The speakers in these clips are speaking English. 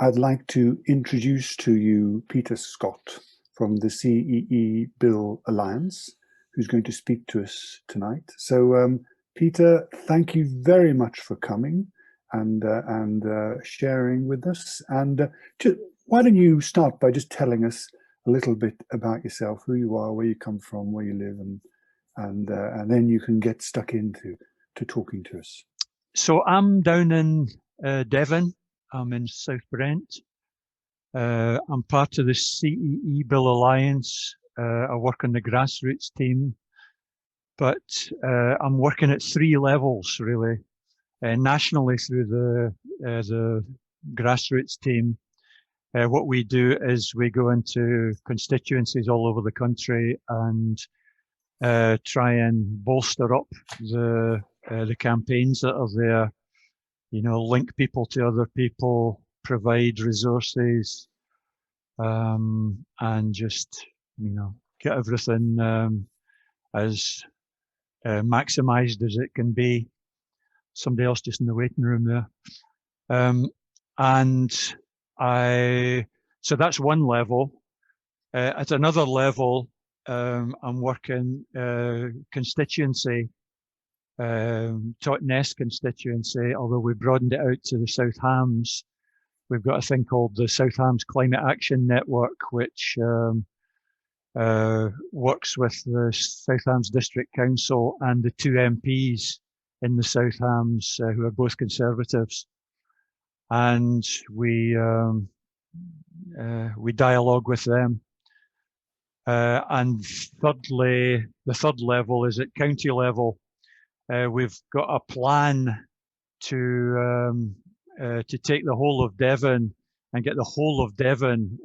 I'd like to introduce to you Peter Scott from the CEE Bill Alliance, who's going to speak to us tonight. So, Peter, thank you very much for coming and sharing with us. And why don't you start by just telling us a little bit about yourself, who you are, where you come from, where you live, and then you can get stuck into talking to us. So I'm down in Devon. I'm in South Brent. I'm part of the CEE Bill Alliance. I work on the grassroots team, but I'm working at 3 levels really. Nationally through the grassroots team. What we do is we go into constituencies all over the country and try and bolster up the campaigns that are there. You know, link people to other people, provide resources, and just, you know, get everything as maximized as it can be. Somebody else just in the waiting room there. So that's one level. At another level, I'm working constituency, Totnes constituency, although we broadened it out to the South Hams. We've got a thing called the South Hams Climate Action Network, which works with the South Hams District Council and the 2 MPs in the South Hams who are both Conservatives. And we dialogue with them. And thirdly, the third level is at county level. We've got a plan to take the whole of Devon and get the whole of Devon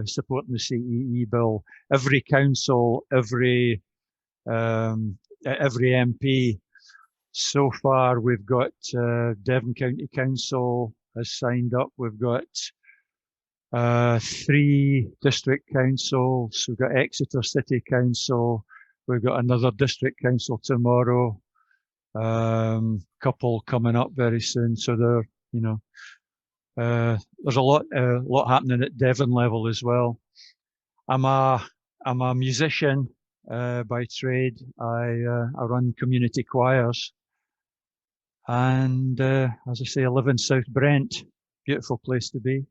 supporting the CEE bill. Every council, every MP. So far, we've got Devon County Council has signed up. We've got 3 district councils. We've got Exeter City Council. We've got another district council tomorrow. Couple coming up very soon. So there, you know, there's a lot happening at Devon level as well. I'm a musician by trade. I run community choirs, and as I say, I live in South Brent. Beautiful place to be.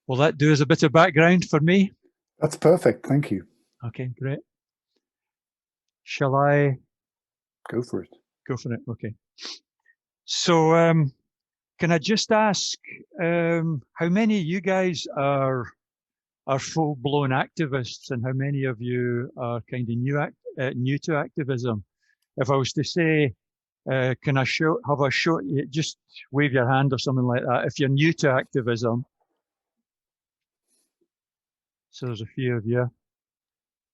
Will that do as a bit of background for me? That's perfect. Thank you. Okay, great. Shall I? Go for it. Go for it. Okay. So, can I just ask, how many of you guys are full-blown activists, and how many of you are kind of new to activism? If I was to say, can I have a show? Just wave your hand or something like that. If you're new to activism. So there's a few of you.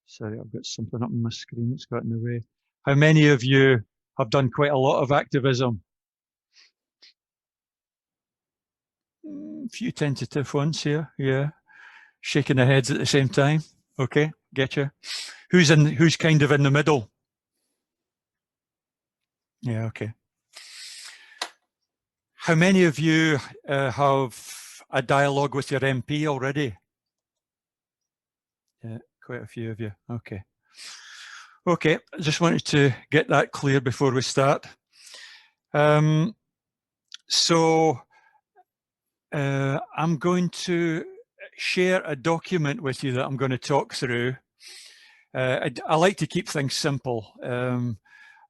Sorry, I've got something up on my screen that's got in the way. How many of you have done quite a lot of activism? A few tentative ones here, yeah. Shaking their heads at the same time. Okay, get you. Who's kind of in the middle? Yeah, okay. How many of you have a dialogue with your MP already? Yeah, quite a few of you. Okay. Okay, I just wanted to get that clear before we start. So I'm going to share a document with you that I'm going to talk through. I like to keep things simple. I'm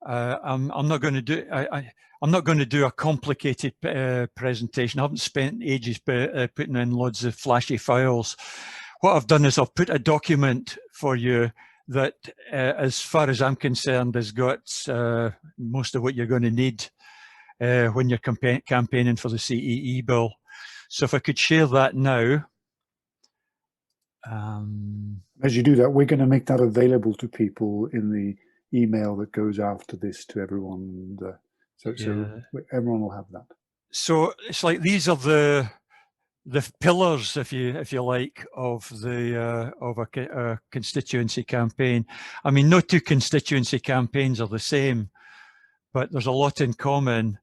not going to do. I'm not going to do a complicated presentation. I haven't spent ages putting in loads of flashy files. What I've done is I've put a document for you that, as far as I'm concerned, has got most of what you're going to need when you're campaigning for the CEE bill. So if I could share that now. As you do that, we're going to make that available to people in the email that goes after this to everyone. So everyone will have that. So it's like these are the pillars, if you like, of a constituency campaign. I mean, no 2 constituency campaigns are the same, but there's a lot in common.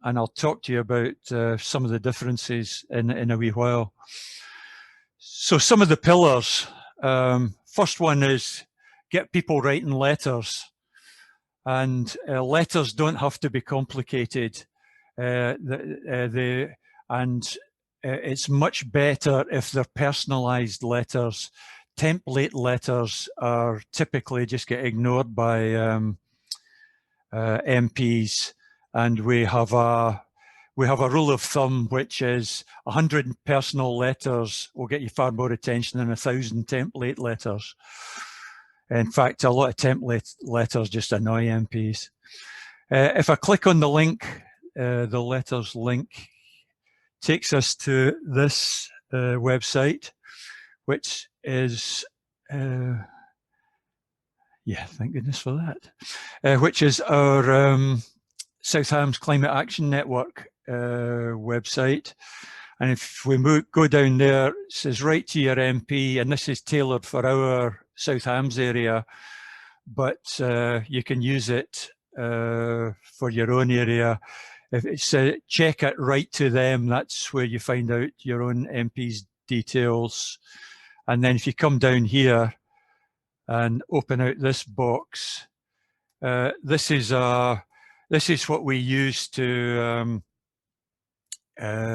and I'll talk to you about some of the differences in a wee while. So some of the pillars. First one is get people writing letters. And letters don't have to be complicated. It's much better if they're personalised letters. Template letters are typically just get ignored by MPs, and we have a rule of thumb, which is 100 personal letters will get you far more attention than 1,000 template letters. In fact, a lot of template letters just annoy MPs. If I click on the link, the letters link takes us to this website, which is, yeah, thank goodness for that, which is our South Hams Climate Action Network website. And if we go down there, it says write to your MP, and this is tailored for our South Hams area, but you can use it for your own area. If it's check it, write to them, that's where you find out your own MP's details. And then if you come down here and open out this box, this is what we use to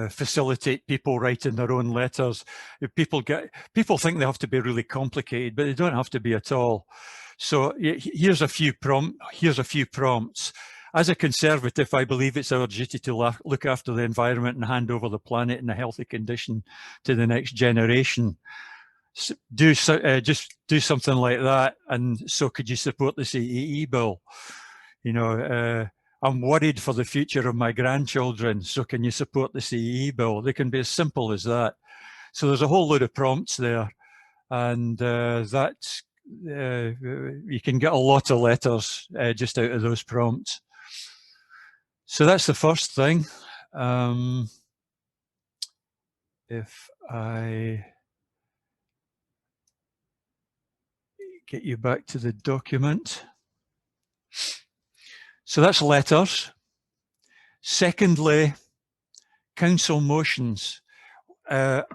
facilitate people writing their own letters. If people think they have to be really complicated, but they don't have to be at all. So here's a few prompts. As a Conservative, I believe it's our duty to look after the environment and hand over the planet in a healthy condition to the next generation. So just do something like that. And so could you support the CEE bill? You know, I'm worried for the future of my grandchildren, so can you support the CEE bill? They can be as simple as that. So there's a whole load of prompts there, and you can get a lot of letters just out of those prompts. So that's the first thing. If I get you back to the document. So that's letters. Secondly, council motions. A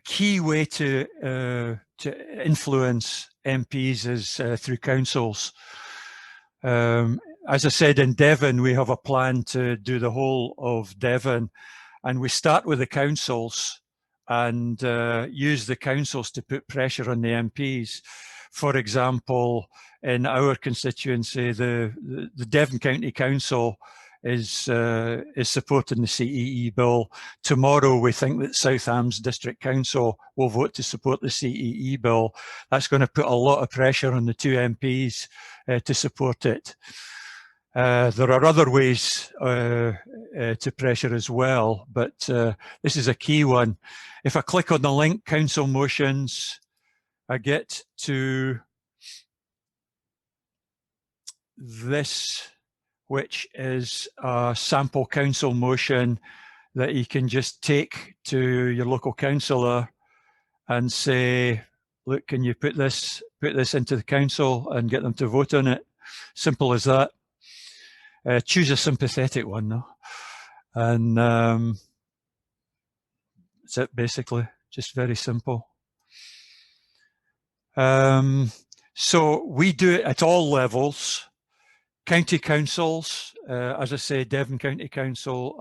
key way to influence MPs is through councils. As I said, in Devon, we have a plan to do the whole of Devon, and we start with the councils and use the councils to put pressure on the MPs. For example, in our constituency, the Devon County Council is supporting the CEE bill. Tomorrow, we think that South Hams District Council will vote to support the CEE bill. That's going to put a lot of pressure on the two MPs to support it. There are other ways to pressure as well, but this is a key one. If I click on the link, council motions, I get to this, which is a sample council motion that you can just take to your local councillor and say, look, can you put this into the council and get them to vote on it? Simple as that. Choose a sympathetic one though. And that's it basically, just very simple. So we do it at all levels. County councils, as I say, Devon County Council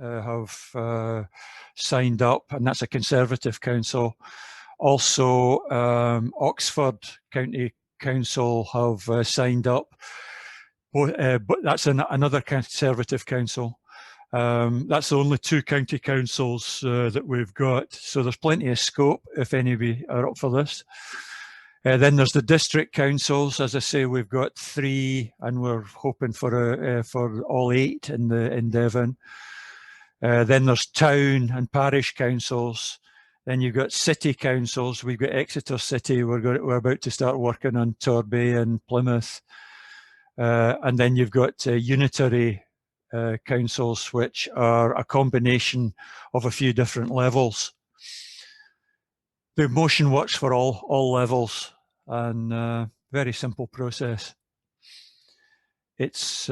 have signed up, and that's a Conservative council. Also, Oxford County Council have signed up, but that's another Conservative council. That's the only two county councils that we've got, so there's plenty of scope if anybody are up for this. Then there's the district councils. As I say, we've got 3, and we're hoping for all 8 in Devon. Then there's town and parish councils. Then you've got city councils. We've got Exeter City. We're about to start working on Torbay and Plymouth. And then you've got unitary councils, which are a combination of a few different levels. The motion works for all levels, and very simple process. It's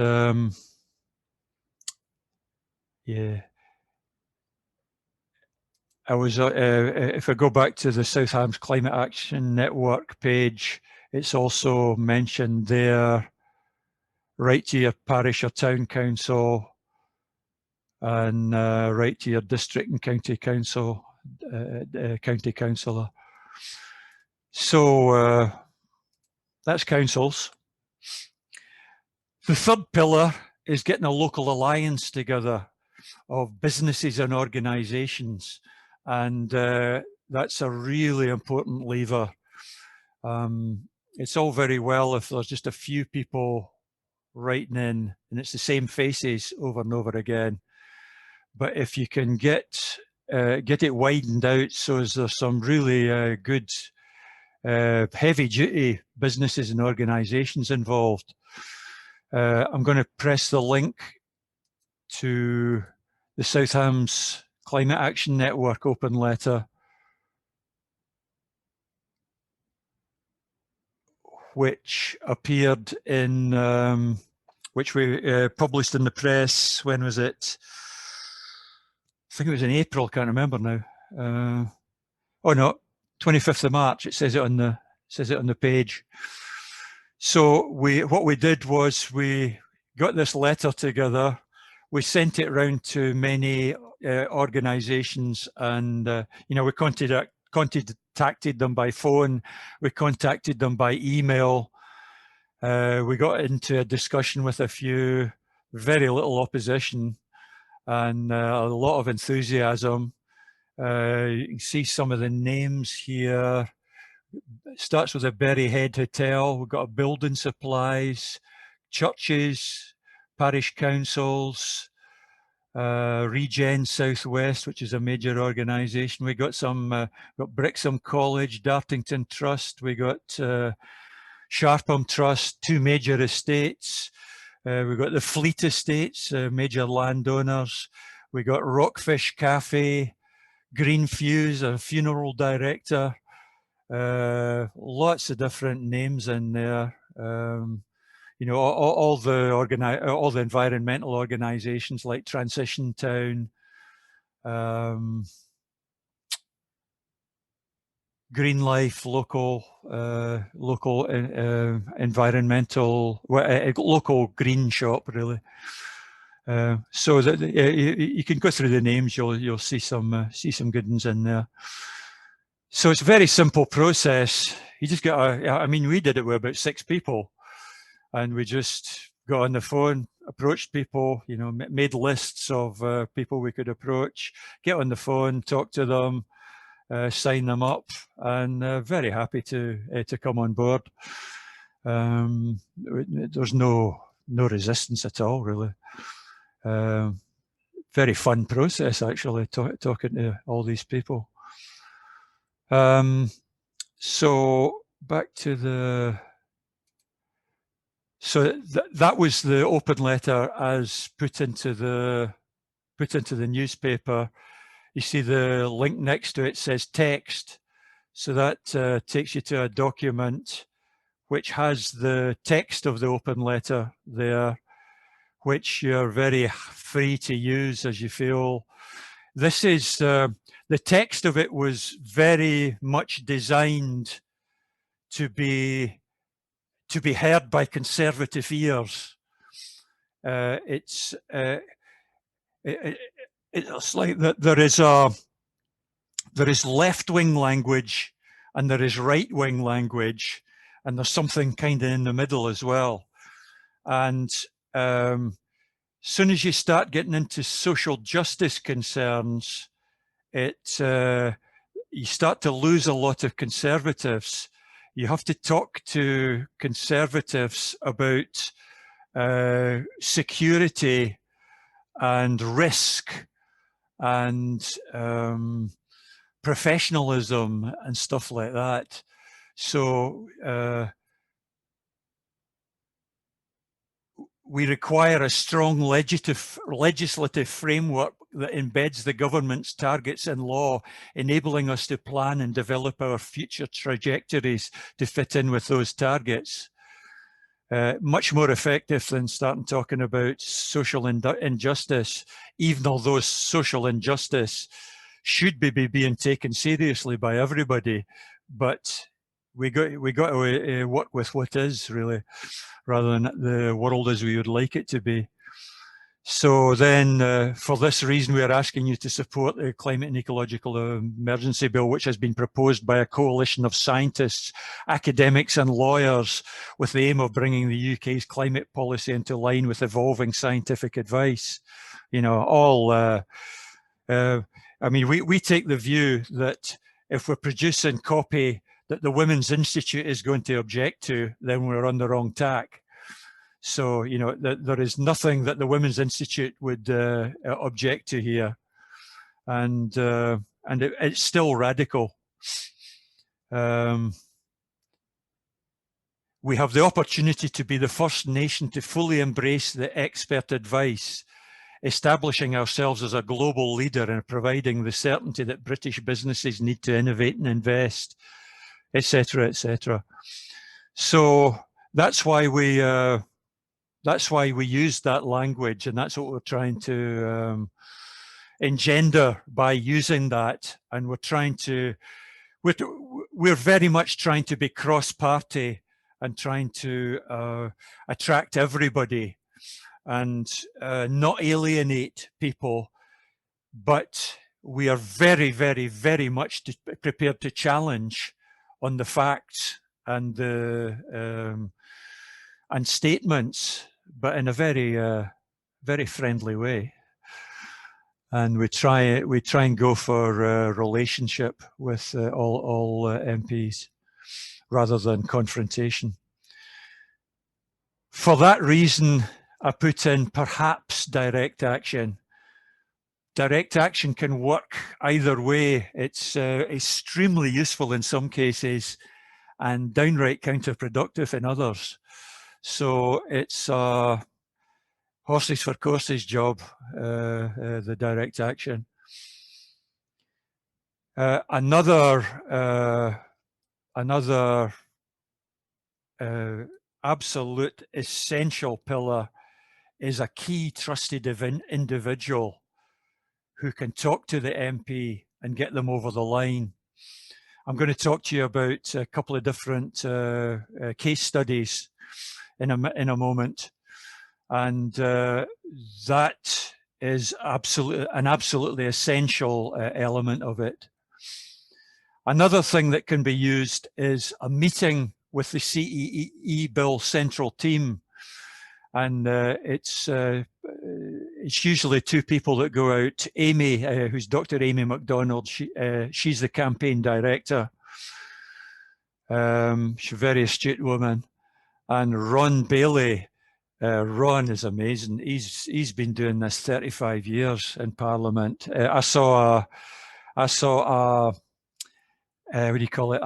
yeah. I was, if I go back to the South Hams Climate Action Network page, it's also mentioned there, write to your parish or town council, and write to your district and county council, county councillor. So that's councils. The third pillar is getting a local alliance together of businesses and organisations, and that's a really important lever. It's all very well if there's just a few people writing in and it's the same faces over and over again, but if you can get it widened out so as there's some really good heavy duty businesses and organisations involved. I'm going to press the link to the South Hams Climate Action Network open letter, which appeared in, which we published in the press. When was it? I think it was in April, can't remember now. Oh no, 25th of March, it says it on the page. So what we did was we got this letter together, we sent it around to many organisations, and we contacted them by phone, we contacted them by email, we got into a discussion with a few, very little opposition, and a lot of enthusiasm. You can see some of the names here. It starts with a Berryhead Hotel. We've got building supplies, churches, parish councils, Regen Southwest, which is a major organisation. We got got Brixham College, Dartington Trust. We got Sharpham Trust, two major estates. We've got the Fleet Estates, major landowners. We got Rockfish Cafe, Green Fuse, a funeral director. Lots of different names in there. All the environmental organisations like Transition Town, Green Life, local environmental, local green shop, really. So that you can go through the names, you'll see some good ones in there. So it's a very simple process. You just got we did it with about 6 people, and we just got on the phone, approached people, made lists of people we could approach, get on the phone, talk to them, sign them up, and very happy to come on board. There's no resistance at all, really. Very fun process, actually, talking to all these people. So back to that was the open letter as put into the newspaper. You see the link next to it says text, so that takes you to a document which has the text of the open letter there, which you're very free to use as you feel. This is the text of it was very much designed to be heard by conservative ears. It's like that there is left-wing language and there is right-wing language, and there's something kind of in the middle as well. And soon as you start getting into social justice concerns, you start to lose a lot of conservatives. You have to talk to conservatives about security and risk and professionalism and stuff like that. So we require a strong legislative framework that embeds the government's targets in law, enabling us to plan and develop our future trajectories to fit in with those targets. much more effective than starting talking about social injustice, even although social injustice should be being taken seriously by everybody. But we got to work with what is, really, rather than the world as we would like it to be. So then, for this reason, we are asking you to support the Climate and Ecological Emergency Bill, which has been proposed by a coalition of scientists, academics and lawyers, with the aim of bringing the UK's climate policy into line with evolving scientific advice. You know, I mean, we take the view that if we're producing copy that the Women's Institute is going to object to, then we're on the wrong tack. So, you know, there is nothing that the Women's Institute would object to here. And it's still radical. We have the opportunity to be the first nation to fully embrace the expert advice, establishing ourselves as a global leader and providing the certainty that British businesses need to innovate and invest, etc., etc. So that's why we use that language, and that's what we're trying to engender by using that. And we're very much trying to be cross-party and trying to attract everybody and not alienate people, but we are very, very, very much prepared to challenge on the facts and the and statements, but in a very, very friendly way. And we try and go for relationship with all MPs rather than confrontation. For that reason, I put in perhaps direct action. Direct action can work either way. It's extremely useful in some cases and downright counterproductive in others. So it's a horses for courses job, the direct action. Another absolute essential pillar is a key trusted individual who can talk to the MP and get them over the line. I'm going to talk to you about a couple of different case studies in a moment, and that is an absolutely essential element of it. Another thing that can be used is a meeting with the CEE Bill central team, and it's usually two people that go out. Amy, who's Dr. Amy MacDonald, she's the campaign director. She's a very astute woman. And Ron Bailey, Ron is amazing. He's been doing this 35 years in Parliament. I saw what do you call it?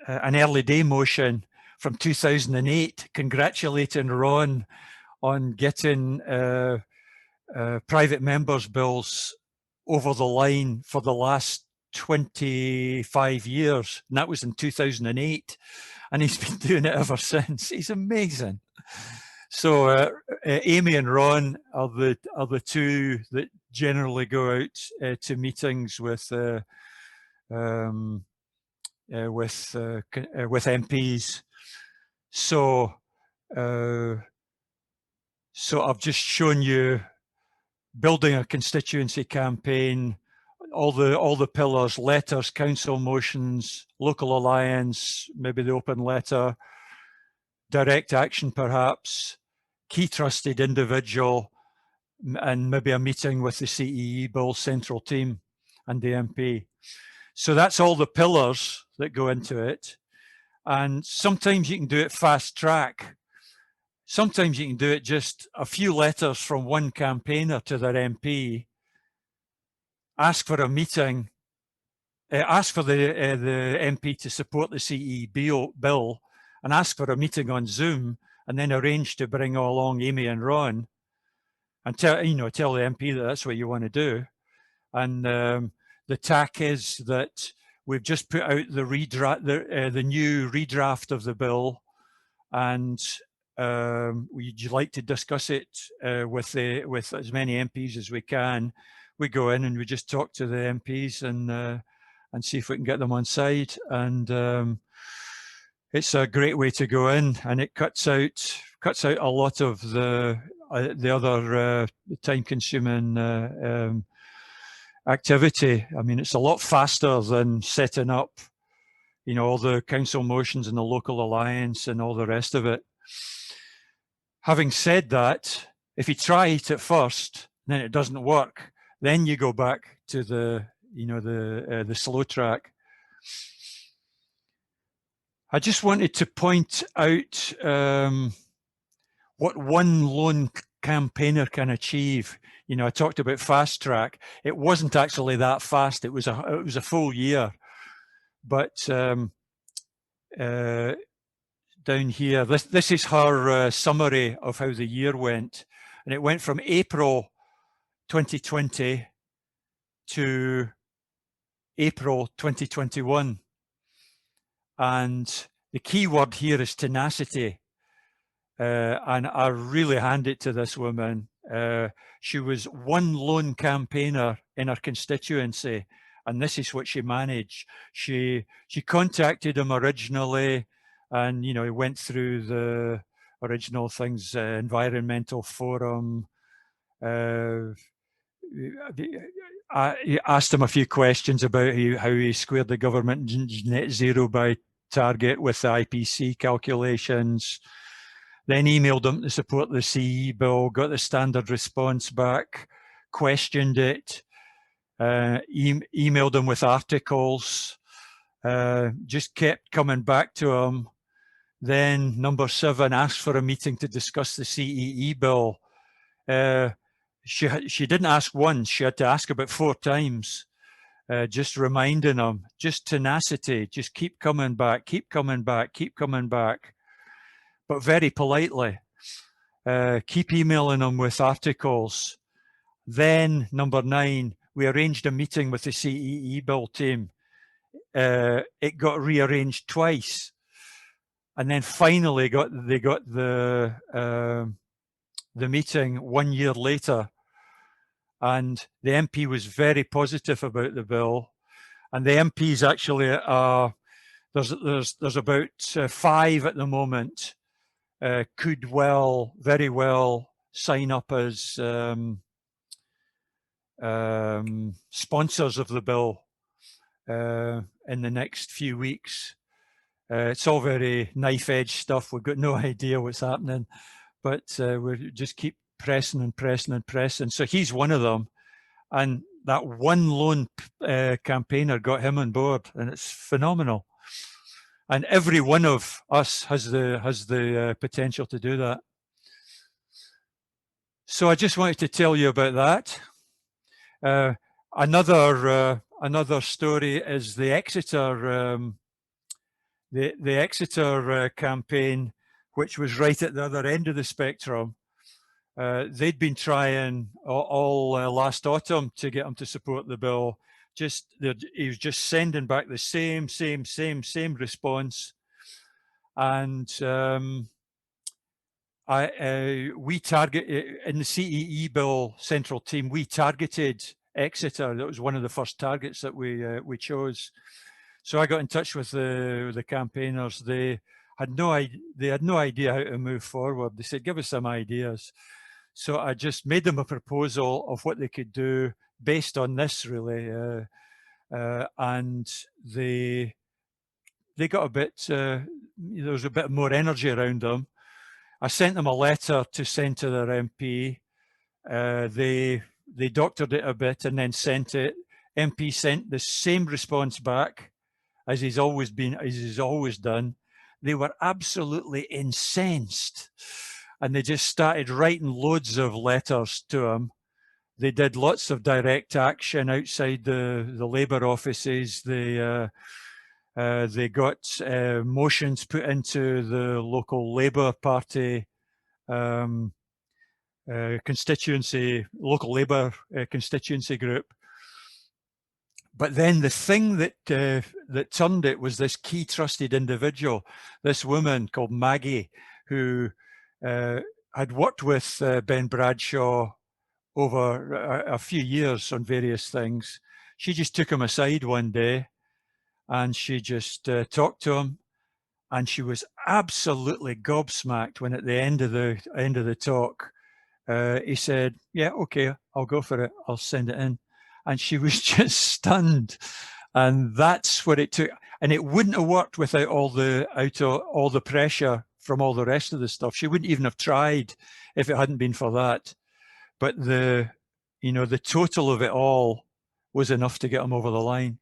An early day motion from 2008 congratulating Ron on getting private members' bills over the line for the last 25 years. And that was in 2008. And he's been doing it ever since. He's amazing. So Amy and Ron are the two that generally go out to meetings with MPs. So I've just shown you building a constituency campaign, all the pillars: letters, council motions, local alliance, maybe the open letter, direct action perhaps, key trusted individual, and maybe a meeting with the CEE Bill central team and the MP. So that's all the pillars that go into it. And sometimes you can do it fast track. Sometimes you can do it just a few letters from one campaigner to their MP, ask for a meeting, ask for the MP to support the CEE bill, and ask for a meeting on Zoom, and then arrange to bring along Amy and Ron, and tell the MP that that's what you want to do. And the tack is that we've just put out the new redraft of the bill, and we'd like to discuss it with as many MPs as we can. We go in and we just talk to the MPs and see if we can get them on side. And it's a great way to go in, and it cuts out a lot of the other time-consuming activity. I mean, it's a lot faster than setting up, you know, all the council motions and the local alliance and all the rest of it. Having said that, if you try it at first, then it doesn't work, then you go back to the, you know, the slow track. I just wanted to point out what one lone campaigner can achieve. You know, I talked about fast track. It wasn't actually that fast. It was a full year, but down here, this is her summary of how the year went, and it went from April 2020 to April 2021, and the key word here is tenacity. And I really hand it to this woman. She was one lone campaigner in her constituency, and this is what she managed. She contacted him originally, and you know, he went through the original things, environmental forum. I asked him a few questions about how he squared the government net zero by target with the IPC calculations. Then emailed him to support the CEE bill, got the standard response back, questioned it, emailed him with articles, just kept coming back to him. Then number 7, asked for a meeting to discuss the CEE bill. She didn't ask once, she had to ask about 4 times, just reminding him, just tenacity, just keep coming back, keep coming back, keep coming back. But very politely, keep emailing them with articles. Then number 9, we arranged a meeting with the CEE Bill team. It got rearranged twice, and then finally they got the meeting 1 year later, and the MP was very positive about the bill, and the MPs actually are there's about 5 at the moment. Could very well sign up as sponsors of the bill in the next few weeks. It's all very knife-edge stuff. We've got no idea what's happening, but we just keep pressing and pressing and pressing. So he's one of them, and that one lone campaigner got him on board, and it's phenomenal. And every one of us has the potential to do that. So I just wanted to tell you about that. Another story is the Exeter the Exeter campaign, which was right at the other end of the spectrum. They'd been trying all last autumn to get him to support the bill. He was just sending back the same response, and we target in the CEE Bill Central Team. We targeted Exeter. That was one of the first targets that we chose. So I got in touch with the campaigners. They had no idea how to move forward. They said, "Give us some ideas." So I just made them a proposal of what they could do based on this, really, and they got a bit. There was a bit more energy around them. I sent them a letter to send to their MP. They doctored it a bit and then sent it. MP sent the same response back as he's always done. They were absolutely incensed, and they just started writing loads of letters to him. They did lots of direct action outside the Labour offices. They got motions put into the local Labour Party constituency, local Labour constituency group. But then the thing that that turned it was this key trusted individual, this woman called Maggie, who had worked with Ben Bradshaw over a few years on various things. She just took him aside one day and she just talked to him, and she was absolutely gobsmacked when at the end of the talk he said, "Yeah, okay, I'll go for it. I'll send it in." And she was just stunned, and that's what it took. And it wouldn't have worked without all the pressure from all the rest of the stuff. She wouldn't even have tried if it hadn't been for that. But the total of it all was enough to get him over the line.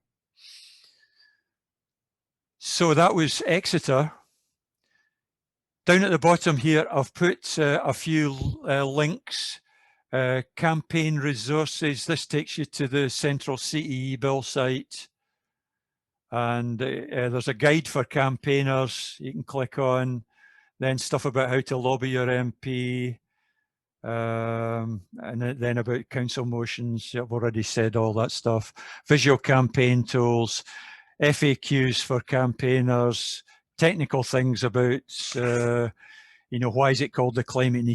So that was Exeter. Down at the bottom here, I've put a few links. Campaign resources. This takes you to the central CEE Bill site. And there's a guide for campaigners you can click on. Then stuff about how to lobby your MP. And then about council motions. I've already said all that stuff. Visual campaign tools. FAQs for campaigners. Technical things about why is it called the Climate and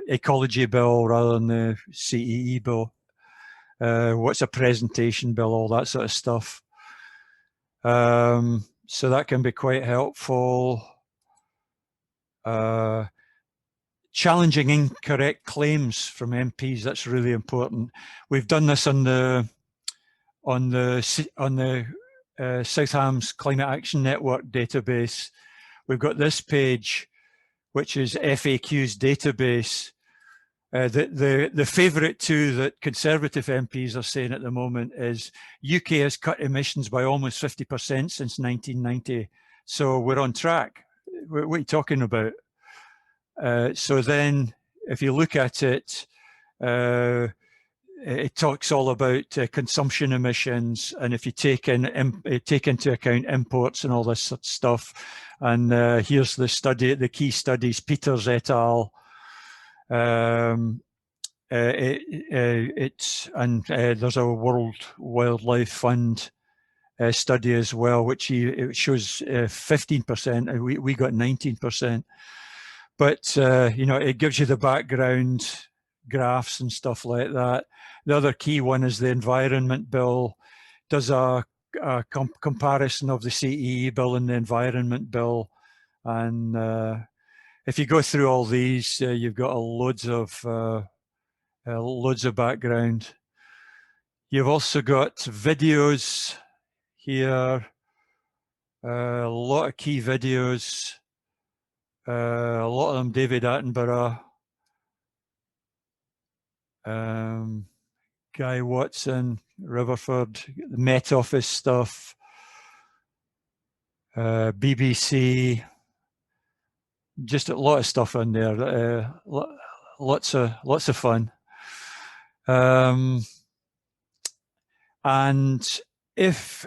Ecology Bill rather than the CEE Bill? What's a presentation bill? All that sort of stuff. So that can be quite helpful. Challenging incorrect claims from MPs. That's really important. We've done this on the South Hams Climate Action Network database. We've got this page, which is FAQ's database. The favourite two that Conservative MPs are saying at the moment is UK has cut emissions by almost 50% since 1990. So we're on track. What are you talking about? So then if you look at it, it talks all about consumption emissions, and if you take into account imports and all this sort of stuff. And here's the study, the key studies, Peters et al. There's a World Wildlife Fund study as well, which it shows 15%, and we got 19%. But it gives you the background graphs and stuff like that. The other key one is the Environment Bill. Does a comparison of the CEE Bill and the Environment Bill, and if you go through all these, you've got loads of background. You've also got videos here, a lot of key videos, a lot of them David Attenborough, Guy Watson, Riverford, the Met Office stuff, BBC, just a lot of stuff in there. Lots of fun. And if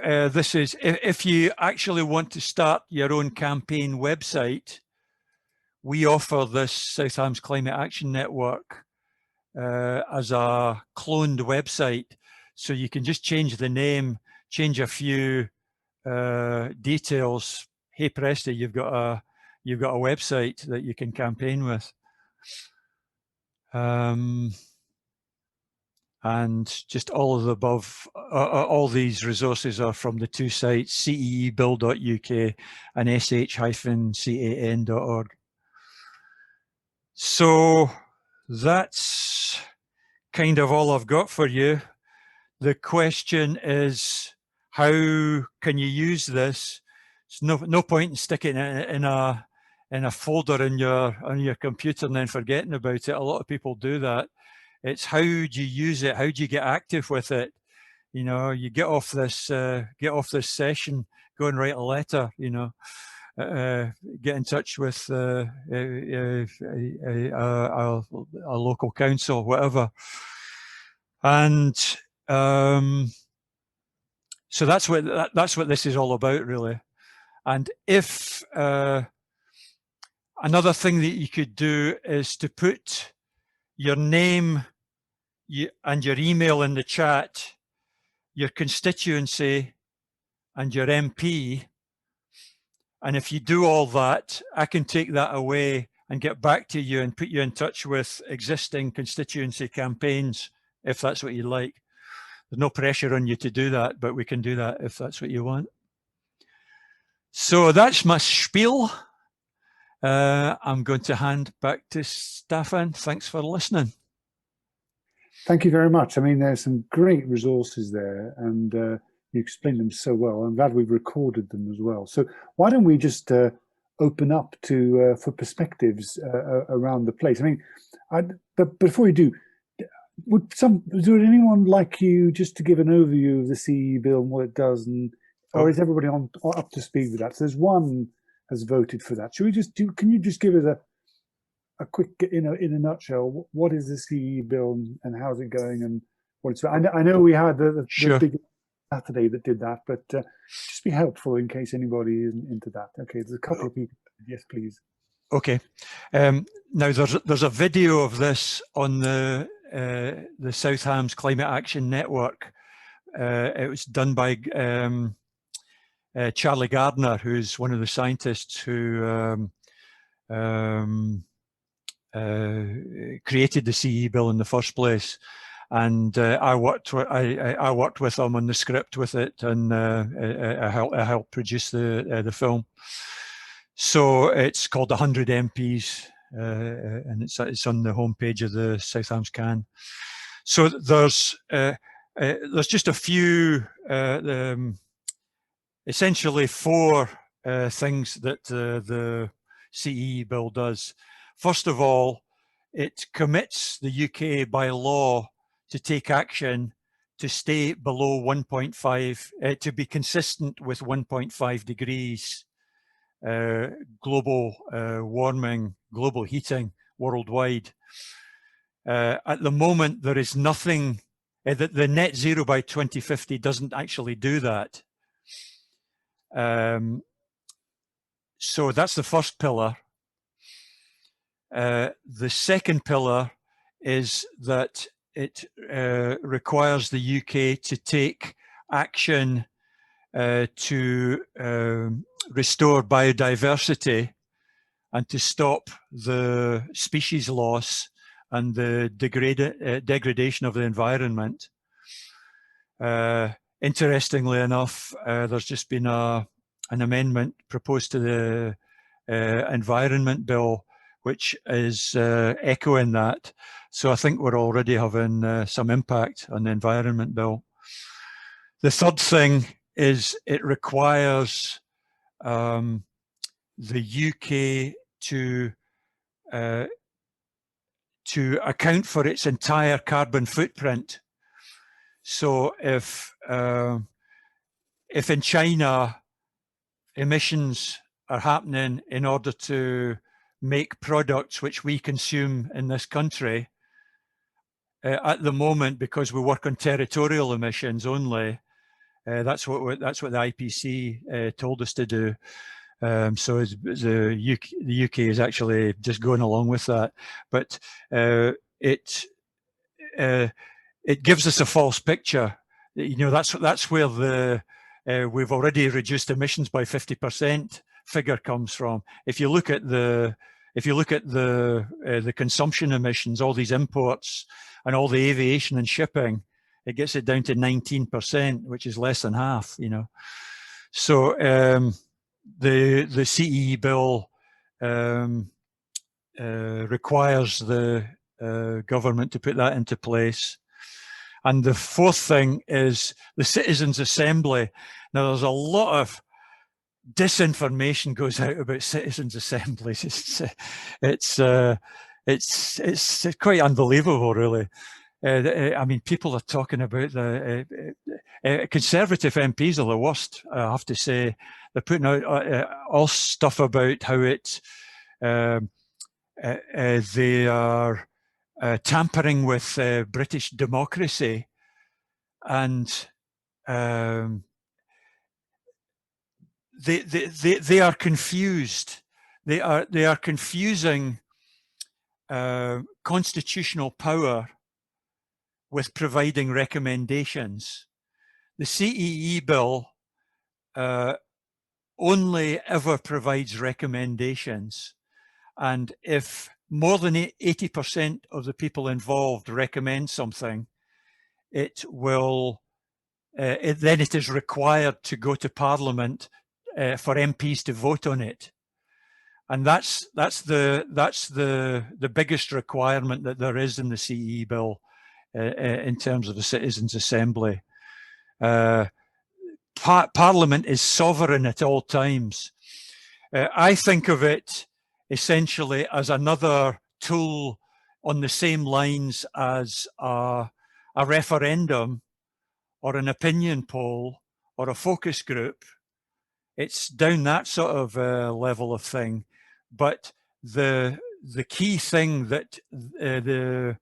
you actually want to start your own campaign website, we offer this South Hams Climate Action Network as a cloned website, so you can just change the name, change a few details. Hey presto, you've got a website that you can campaign with. And just all of the above, all these resources are from the two sites, ceebill.uk and sh-can.org. So that's kind of all I've got for you. The question is, how can you use this? It's no point in sticking it in a folder on your computer and then forgetting about it. A lot of people do that. It's how do you use it? How do you get active with it? You get off this session, go and write a letter. Get in touch with a local council, whatever. And so that's what this is all about, really. And if another thing that you could do is to put your name and your email in the chat, your constituency and your MP. And if you do all that, I can take that away and get back to you and put you in touch with existing constituency campaigns, if that's what you like. There's no pressure on you to do that, but we can do that if that's what you want. So that's my spiel. I'm going to hand back to Stefan. Thanks for listening. Thank you very much. I mean, there's some great resources there, and you explained them so well. I'm glad we've recorded them as well. So why don't we just open up to for perspectives around the place? I mean, but before we do, would anyone like you just to give an overview of the CEE bill and what it does, and or is everybody up to speed with that? So there's one has voted for that. Should we just do? Can you just give us a quick, in a nutshell, what is the CEE bill and how's it going and what it's? I know we had the big Saturday that did that, but just be helpful in case anybody isn't into that. Okay, there's a couple of people. Yes, please. Okay. Now there's a video of this on the South Hams Climate Action Network. It was done by Charlie Gardner, who's one of the scientists who created the CEE bill in the first place. And I worked with him on the script with it, and I helped produce the film. So it's called 100 MPs, and it's on the homepage of the South Hams Can. So there's just a few, essentially 4 things that the CEE bill does. First of all, it commits the UK by law to take action to stay below 1.5, to be consistent with 1.5 degrees global warming, global heating worldwide. At the moment, there is nothing, the net zero by 2050 doesn't actually do that. So that's the first pillar. The second pillar is that it requires the UK to take action to restore biodiversity and to stop the species loss and the degradation of the environment. Interestingly enough, there's just been an amendment proposed to the Environment Bill, which is echoing that. So I think we're already having some impact on the Environment Bill. The third thing is it requires the UK to account for its entire carbon footprint. So if in China emissions are happening in order to make products which we consume in this country, at the moment, because we work on territorial emissions only, that's what the IPC told us to do. So the UK is actually just going along with that, but it gives us a false picture. You know, that's where the we've already reduced emissions by 50% figure comes from. If you look at the consumption emissions, all these imports and all the aviation and shipping, it gets it down to 19%, which is less than half. You know, so the CEE bill requires the government to put that into place. And the fourth thing is the Citizens' Assembly. Now, there's a lot of disinformation goes out about citizens' assemblies. It's quite unbelievable, really. I mean, people are talking about the Conservative MPs are the worst, I have to say. They're putting out all stuff about how they are tampering with British democracy, and they are confused. They are confusing constitutional power with providing recommendations. the CEE bill only ever provides recommendations, and if more than 80% of the people involved recommend something, it will then it is required to go to Parliament for MPs to vote on it, and that's the biggest requirement that there is in the CEE bill in terms of the Citizens' Assembly. Parliament is sovereign at all times. I think of it essentially as another tool on the same lines as a referendum or an opinion poll or a focus group. It's down that sort of level of thing. But the key thing that the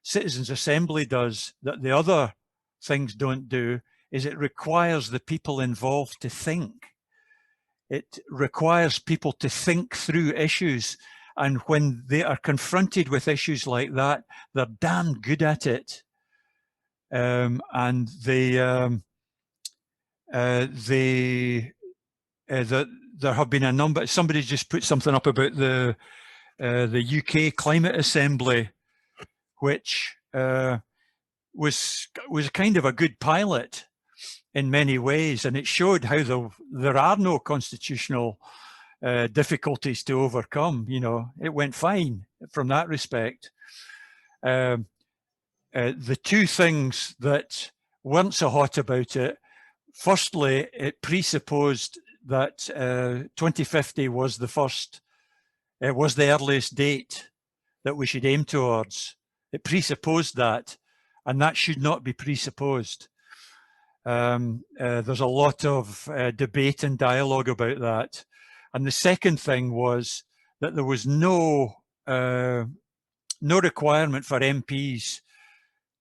Citizens' Assembly does that the other things don't do is it requires the people involved to think. It requires people to think through issues. And when they are confronted with issues like that, they're damn good at it. And there have been a number. Somebody just put something up about the UK Climate Assembly, which was kind of a good pilot in many ways, and it showed how there are no constitutional difficulties to overcome. You know, it went fine from that respect. The two things that weren't so hot about it, firstly, it presupposed that 2050 was the first, it was the earliest date that we should aim towards. It presupposed that, and that should not be presupposed. There's a lot of debate and dialogue about that. And the second thing was that there was no requirement for MPs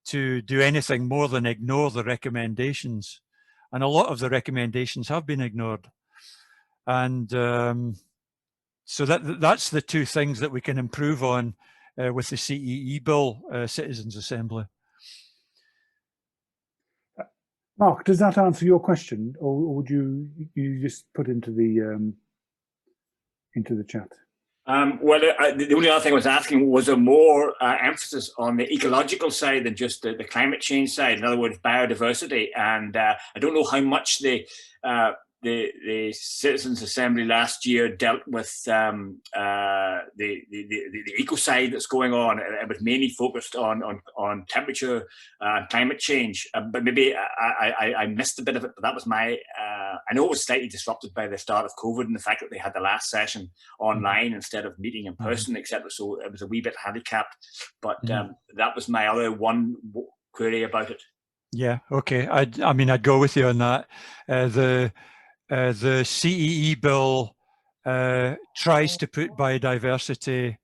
to do anything more than ignore the recommendations. And a lot of the recommendations have been ignored. And so that's the two things that we can improve on with the CEE Bill, Citizens' Assembly. Mark, does that answer your question, or would you just put into the chat? Well, the only other thing I was asking was a more emphasis on the ecological side than just the climate change side. In other words, biodiversity. And I don't know how much the Citizens' Assembly last year dealt with the eco side that's going on. It was mainly focused on temperature and climate change. But maybe I missed a bit of it. But that was my. I know it was slightly disrupted by the start of COVID and the fact that they had the last session online instead of meeting in person, etc. So it was a wee bit handicapped. But that was my other one query about it. Yeah. Okay. I mean, I'd go with you on that. The CEE bill tries to put biodiversity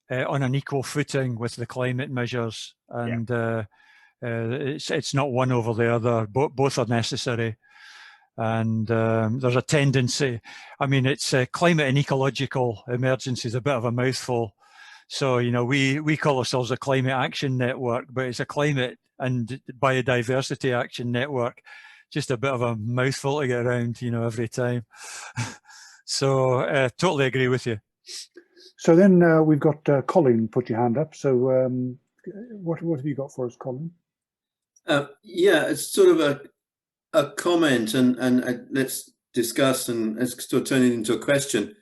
on an equal footing with the climate measures, and it's not one over the other. Both are necessary, and there's a tendency. I mean, it's climate and ecological emergency is a bit of a mouthful. So you know, we call ourselves a climate action network, but it's a climate and biodiversity action network. Just a bit of a mouthful to get around, you know, every time. So totally agree with you. So then we've got Colin put your hand up. So what have you got for us, Colin? Yeah, it's sort of a comment, and let's discuss and let's sort of turn it into a question.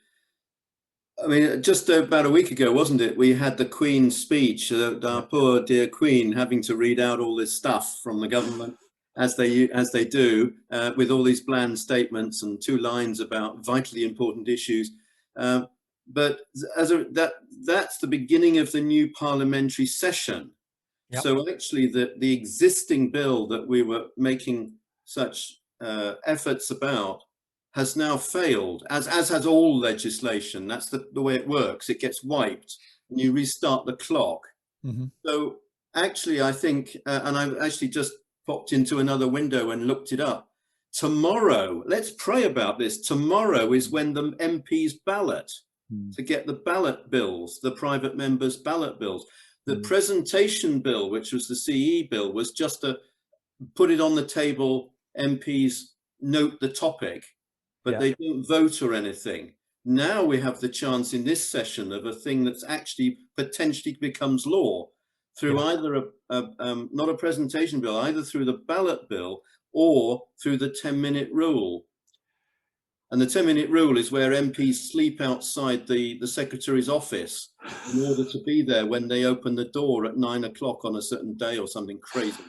I mean, just about a week ago, wasn't it? We had the Queen's speech, our poor dear Queen having to read out all this stuff from the government. As they do, with all these bland statements and 2 lines about vitally important issues, but that's the beginning of the new parliamentary session. Yep. So actually, the existing bill that we were making such efforts about has now failed, as has all legislation. That's the way it works. It gets wiped, and you restart the clock. So actually, I think, and I've actually just popped into another window and looked it up. Tomorrow, let's pray about this. Tomorrow is when the MPs ballot to get the ballot bills, the private members' ballot bills. The presentation bill, which was the CEE bill, was just to put it on the table MPs note the topic, but Yeah. they don't vote or anything. Now we have the chance in this session of a thing that's actually potentially becomes law through either not a presentation bill, either through the ballot bill or through the 10-minute rule. And the 10-minute rule is where MPs sleep outside the Secretary's office in order to be there when they open the door at 9 o'clock on a certain day or something crazy.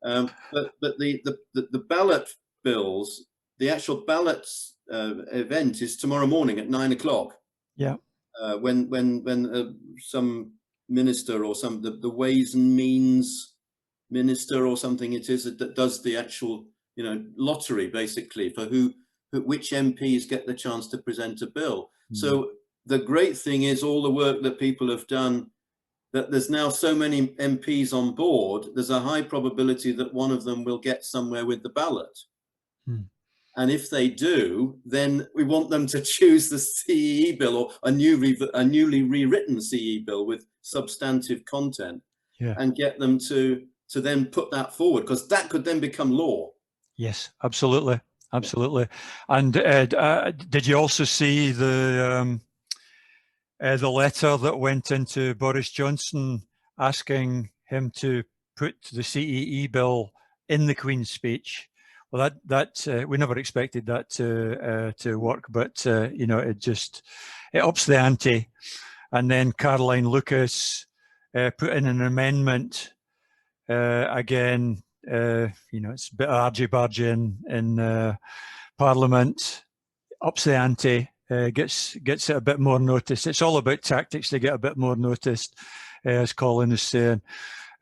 But the ballot bills, the actual ballots event is tomorrow morning at 9 o'clock. Yeah. When some minister or the Ways and Means minister or something it is that does the actual, you know, lottery basically for which MPs get the chance to present a bill. So the great thing is all the work that people have done, that there's now so many MPs on board, there's a high probability that one of them will get somewhere with the ballot. And if they do, then we want them to choose the CEE bill or a newly rewritten CEE bill with substantive content, and get them to then put that forward, because that could then become law. Yes, absolutely. Absolutely. And did you also see the letter that went into Boris Johnson asking him to put the CEE bill in the Queen's speech? Well, that we never expected that to work, but you know, it ups the ante. And then Caroline Lucas put in an amendment again. You know, it's a bit argy-bargy in Parliament, ups the ante, gets it a bit more noticed. It's all about tactics to get a bit more noticed, as Colin is saying.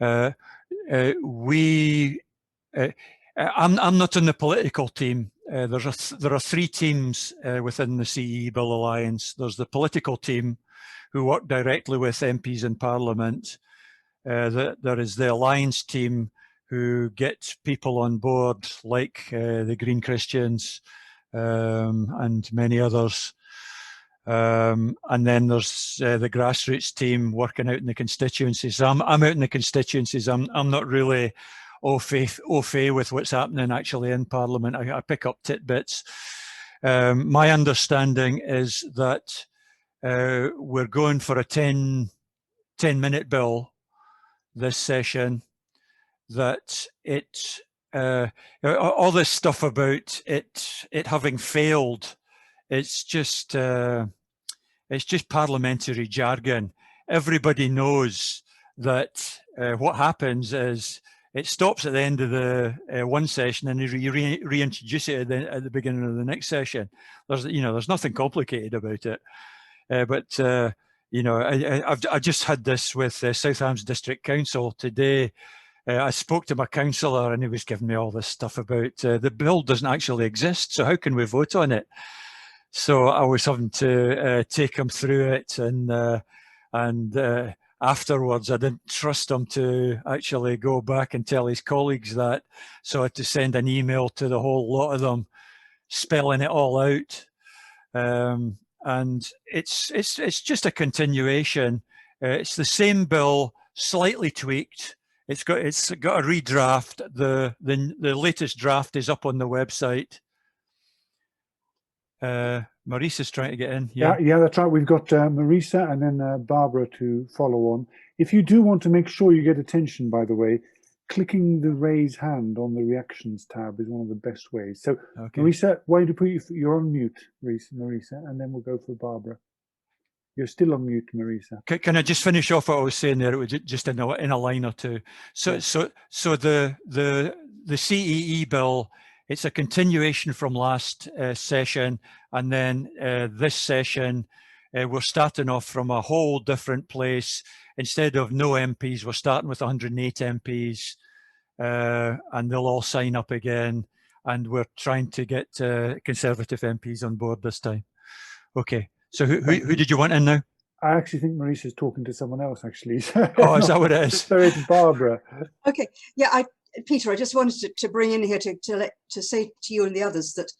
I'm not on the political team. There are three teams within the CEE Bill Alliance. There's the political team, who work directly with MPs in Parliament. There is the Alliance team, who get people on board like the Green Christians and many others. And then there's the grassroots team working out in the constituencies. I'm out in the constituencies. I'm not really au fait with what's happening actually in Parliament. I pick up tidbits. My understanding is that we're going for a 10-minute bill this session, that all this stuff about it having failed, it's just parliamentary jargon. Everybody knows that what happens is it stops at the end of the one session and you reintroduce it at the beginning of the next session. There's nothing complicated about it. But you know, I've just had this with Southampton District Council today. I spoke to my councillor and he was giving me all this stuff about the bill doesn't actually exist, so how can we vote on it? So I was having to take him through it, and afterwards I didn't trust him to actually go back and tell his colleagues that, so I had to send an email to the whole lot of them spelling it all out. And it's just a continuation. It's the same bill, slightly tweaked. It's got a redraft. The latest draft is up on the website. Maurice's trying to get in. Yeah, that's right. We've got Marisa and then Barbara to follow on. If you do want to make sure you get attention, by the way, clicking the raise hand on the reactions tab is one of the best ways. So, okay. Marisa, why don't you put you're on mute, Marisa, and then we'll go for Barbara. You're still on mute, Marisa. Can I just finish off what I was saying there? It was just in a line or two. So the CEE bill, it's a continuation from last session, and then this session we're starting off from a whole different place. Instead of no MPs, we're starting with 108 MPs, and they'll all sign up again. And we're trying to get Conservative MPs on board this time. Okay. So who did you want in now? I actually think Marisa's talking to someone else, actually. Oh, is that what it is? So it's Barbara. Okay. Yeah, Peter, I just wanted to bring in here to say to you and the others that,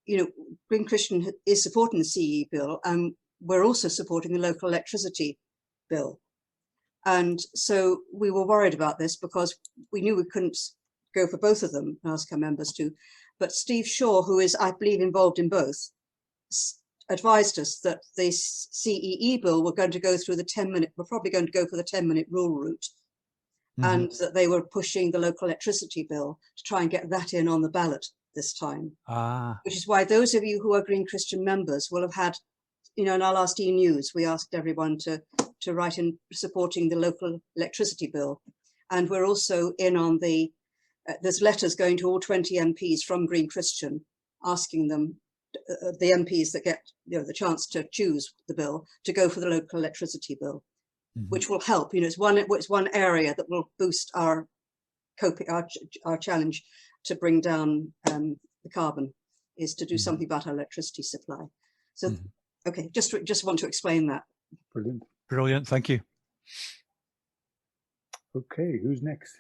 you know, Green Christian is supporting the CEE bill, and we're also supporting the local electricity bill. And so we were worried about this because we knew we couldn't go for both of them, ask our members to. but Steve Shaw, who is, I believe, involved in both, advised us that the CEE bill were going to go through the 10-minute, we're probably going to go for the 10-minute rule route, and that they were pushing the local electricity bill to try and get that in on the ballot this time. Which is why those of you who are Green Christian members will have had, you know, in our last e-news, we asked everyone to write in supporting the local electricity bill. And we're also in on the, there's letters going to all 20 MPs from Green Christian, asking them, the MPs that get, you know, the chance to choose the bill, to go for the local electricity bill, which will help. You know, it's one area that will boost our challenge to bring down the carbon, is to do something about our electricity supply. So, okay, just want to explain that. Brilliant. Brilliant, thank you. Okay, who's next?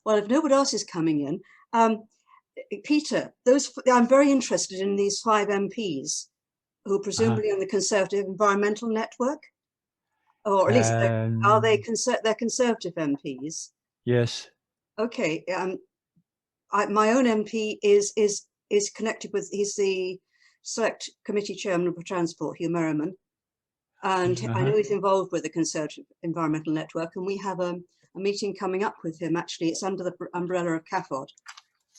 Well, if nobody else is coming in, Peter, I'm very interested in these 5 MPs who are presumably on the Conservative Environmental Network, or at least are they they're Conservative MPs? Yes. Okay. My own MP is connected with, he's the Select Committee Chairman for Transport, Hugh Merriman, and I know he's involved with the Conservative Environmental Network, and we have a meeting coming up with him. Actually, it's under the umbrella of CAFOD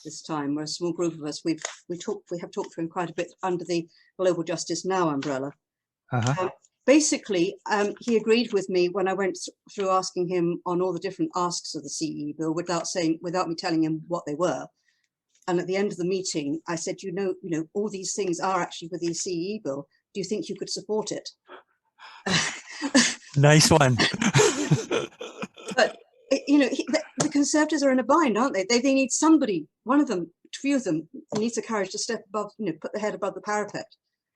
this time. We're a small group of us. We have talked to him quite a bit under the Global Justice Now umbrella. Basically, he agreed with me when I went through asking him on all the different asks of the CEE bill without me telling him what they were. And at the end of the meeting, I said, you know, all these things are actually with the CEE bill. Do you think you could support it? Nice one. But you know, the Conservatives are in a bind, aren't they? They need somebody. One of them, a few of them, needs the courage to step above, you know, put the head above the parapet.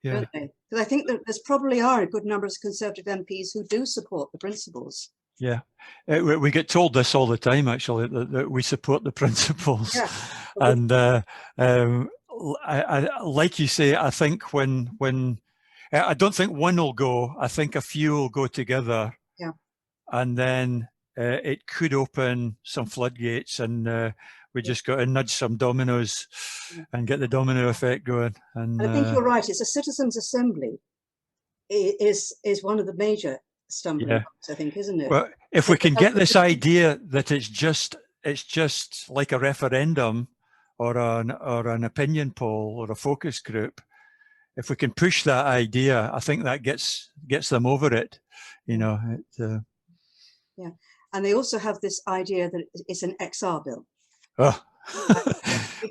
Yeah. Don't they? Because I think that there's probably are a good number of Conservative MPs who do support the principles. Yeah, we get told this all the time, actually, that we support the principles. Yeah. And I, like you say, I think when I don't think one will go, I think a few will go together. Yeah. And then it could open some floodgates, and we just got to nudge some dominoes and get the domino effect going. And I think you're right. It's a citizens' assembly is one of the major stumbling blocks, I think, isn't it? Well, if we can get this idea that it's just like a referendum or an opinion poll or a focus group, if we can push that idea, I think that gets them over it. You know. Yeah, and they also have this idea that it's an XR bill. Oh.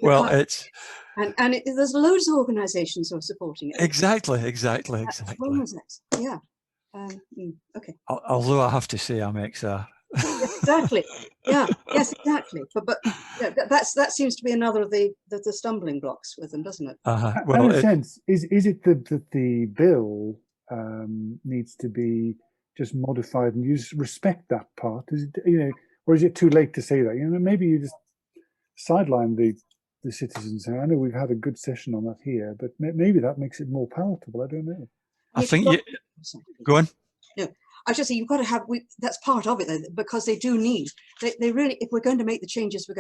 Well, it's there's loads of organisations who are supporting it. Exactly. Yeah. Okay. Although I have to say I'm XR. Exactly. Yeah. Yes. Exactly. But yeah, that seems to be another of the stumbling blocks with them, doesn't it? Well, in a sense, is it that the bill needs to be just modified and you just respect that part? Is it, you know, or is it too late to say that? You know, maybe you just sideline the citizens. I know we've had a good session on that here, but maybe that makes it more palatable. I don't know. I think you go on. No, I just say you've got to have. That's part of it, though, because they do need. They really, if we're going to make the changes, we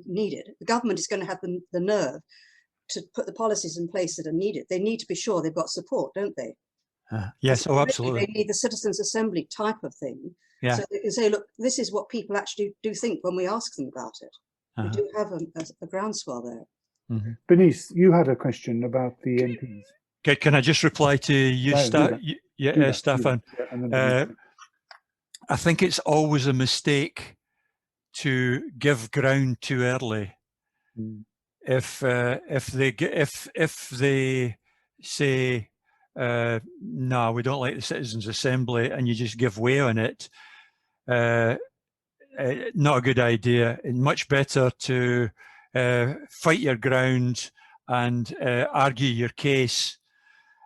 need it. The government is going to have the nerve to put the policies in place that are needed. They need to be sure they've got support, don't they? Yes, oh, absolutely. They need the citizens' assembly type of thing, so they can say, look, this is what people actually do think when we ask them about it. We do have a groundswell there. Bernice, you had a question about the MPs. Can I just reply to you, Stefan? I think it's always a mistake to give ground too early. If they say no, we don't like the Citizens' Assembly, and you just give way on it, not a good idea. It's much better to fight your ground and argue your case.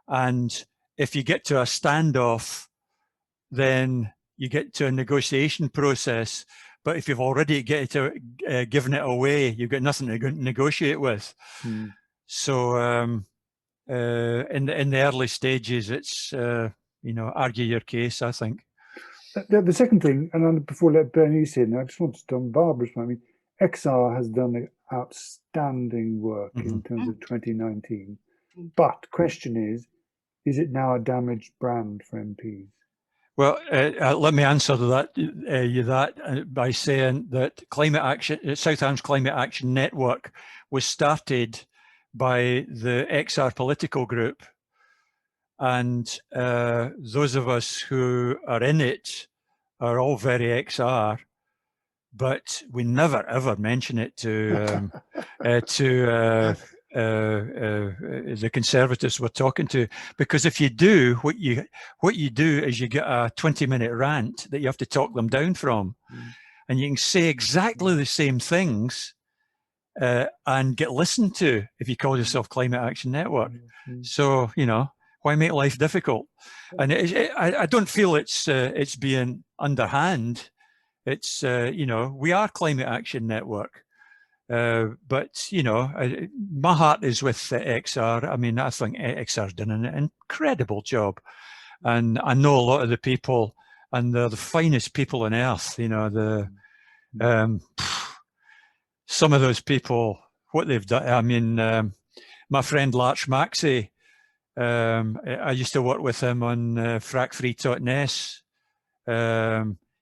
And if you get to a standoff, then you get to a negotiation process. But if you've already given it away, you've got nothing to negotiate with. So in the early stages, it's you know, argue your case, I think. The second thing, and then before I let Bernice in, I just wanted to, on Barbara's point, I mean, XR has done outstanding work in terms of 2019. But question is it now a damaged brand for MPs? Well, let me answer that by saying that Climate Action, Southampton's Climate Action Network was started by the XR political group, and those of us who are in it are all very XR, but we never ever mention it to the Conservatives we're talking to, because if you do, what you do is you get a 20-minute rant that you have to talk them down from, and you can say exactly the same things and get listened to if you call yourself Climate Action Network. So, you know, why make life difficult? And I don't feel it's being underhand. It's you know, we are Climate Action Network. But, you know, my heart is with XR. I mean, I think XR's done an incredible job. And I know a lot of the people, and they're the finest people on earth. You know, some of those people, what they've done. I mean, my friend Larch Maxey, I used to work with him on fracfree.nes.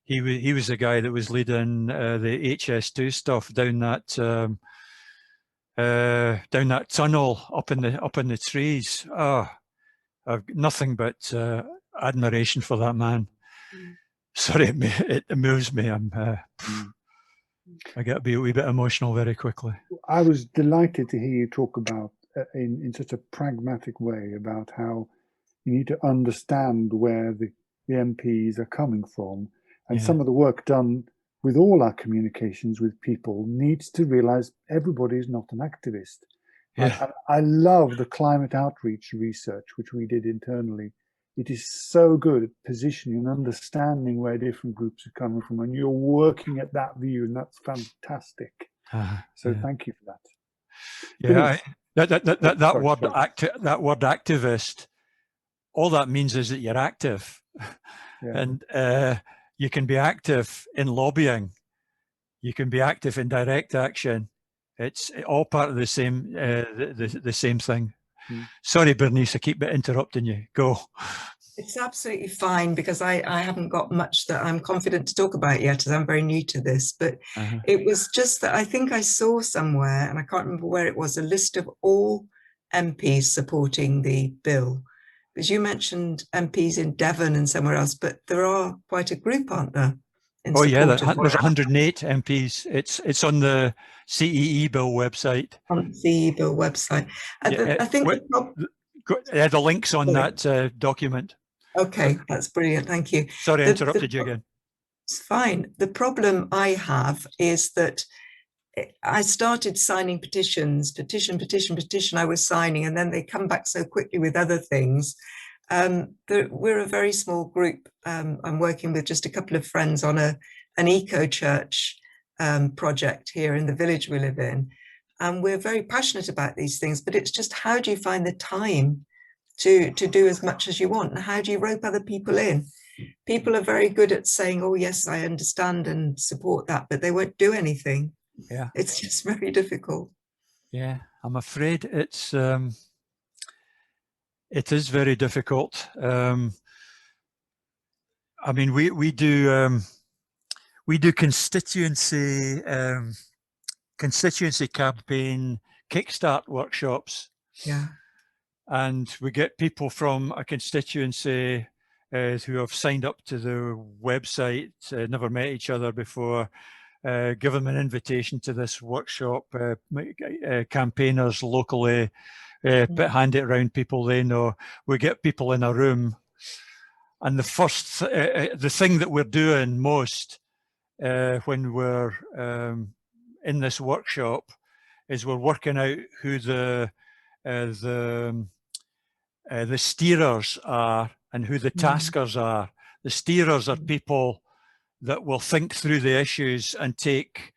He was the guy that was leading the HS2 stuff down that tunnel up in the trees. Oh, I've nothing but admiration for that man. Sorry, it moves me. I get a wee bit emotional very quickly. I was delighted to hear you talk about in such a pragmatic way about how you need to understand where the MPs are coming from. And some of the work done with all our communications with people needs to realize everybody is not an activist. Yeah. I love the climate outreach research, which we did internally. It is so good at positioning and understanding where different groups are coming from. And you're working at that view, and that's fantastic. So thank you for that. Yeah, that word activist, all that means is that you're active. And you can be active in lobbying. You can be active in direct action. It's all part of the same the same thing. Sorry, Bernice, I keep interrupting you. Go. It's absolutely fine, because I haven't got much that I'm confident to talk about yet, as I'm very new to this. But it was just that I think I saw somewhere, and I can't remember where it was, a list of all MPs supporting the bill. Because you mentioned MPs in Devon and somewhere else, but there are quite a group, aren't there? Oh yeah, there's 108 MPs. It's on the CEE Bill website. On the CEE Bill website. I think the link's on that document. Okay, that's brilliant. Thank you. Sorry, I interrupted you again. It's fine. The problem I have is that I started signing petition. I was signing, and then they come back so quickly with other things. We're a very small group. I'm working with just a couple of friends on an eco church project here in the village we live in. And we're very passionate about these things, but it's just, how do you find the time to do as much as you want? And how do you rope other people in? People are very good at saying, oh yes, I understand and support that, but they won't do anything. Yeah, it's just very difficult. Yeah, I'm afraid it is very difficult. I mean, we do constituency campaign Kickstart workshops. Yeah, and we get people from a constituency who have signed up to the website, never met each other before. Give them an invitation to this workshop. Campaigners locally hand it around people they know. We get people in a room, and the thing that we're doing most when we're in this workshop is we're working out who the steerers are and who the taskers are. The steerers are people that will think through the issues and take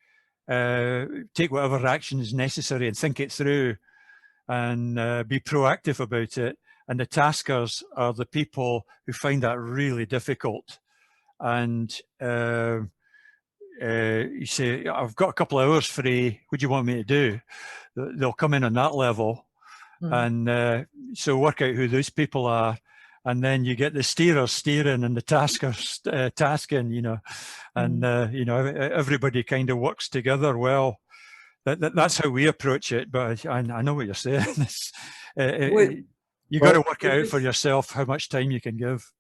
whatever action is necessary and think it through and be proactive about it. And the taskers are the people who find that really difficult and you say, I've got a couple of hours free, what do you want me to do? They'll come in on that level. And so work out who those people are, and then you get the steerers steering and the taskers tasking, you know, and you know, everybody kind of works together well. That's how we approach it. But I know what you're saying. You got to work out for yourself how much time you can give.